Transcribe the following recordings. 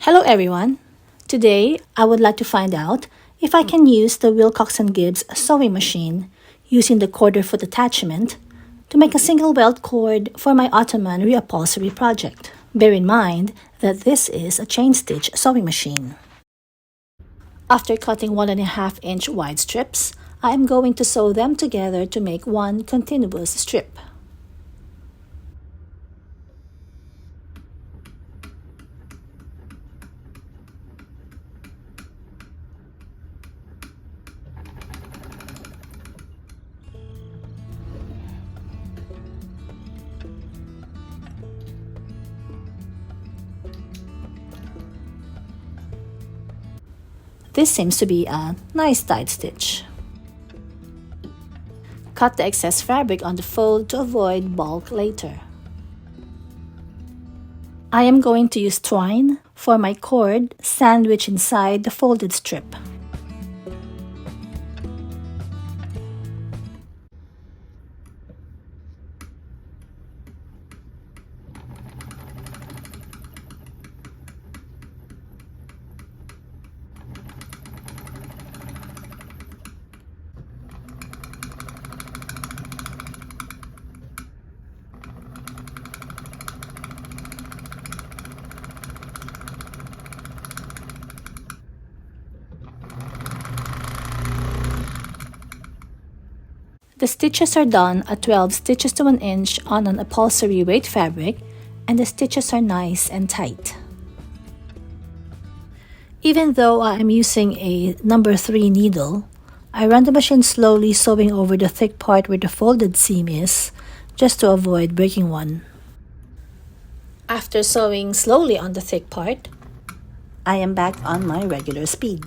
Hello everyone! Today, I would like to find out if I can use the Willcox Gibbs sewing machine using the quarter-foot attachment to make a single welt cord for my ottoman reupholstery project. Bear in mind that this is a chain stitch sewing machine. After cutting 1.5-inch wide strips, I am going to sew them together to make one continuous strip. This seems to be a nice tight stitch. Cut the excess fabric on the fold to avoid bulk later. I am going to use twine for my cord sandwiched inside the folded strip. The stitches are done at 12 stitches to 1 inch on an upholstery weight fabric, and the stitches are nice and tight. Even though I am using a number 3 needle, I run the machine slowly, sewing over the thick part where the folded seam is, just to avoid breaking one. After sewing slowly on the thick part, I am back on my regular speed.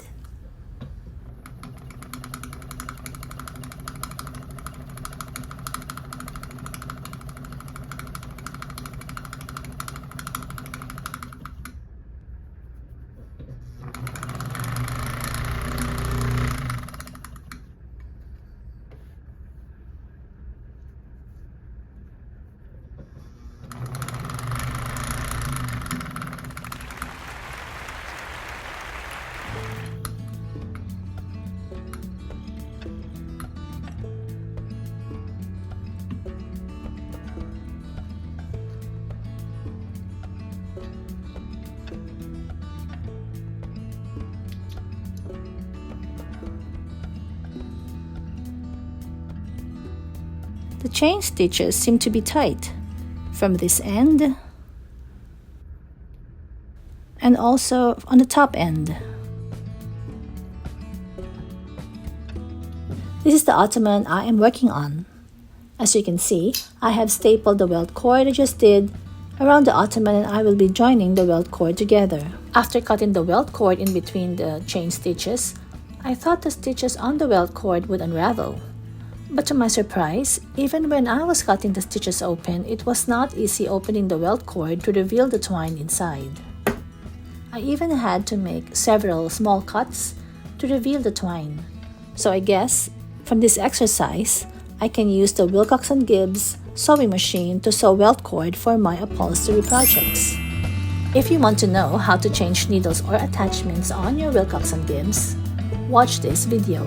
The chain stitches seem to be tight from this end and also on the top end. This is the ottoman I am working on. As you can see, I have stapled the welt cord I just did around the ottoman, and I will be joining the welt cord together. After cutting the welt cord in between the chain stitches, I thought the stitches on the welt cord would unravel. But to my surprise, even when I was cutting the stitches open, it was not easy opening the welt cord to reveal the twine inside. I even had to make several small cuts to reveal the twine. So I guess, from this exercise, I can use the Willcox Gibbs sewing machine to sew welt cord for my upholstery projects. If you want to know how to change needles or attachments on your Willcox Gibbs, watch this video.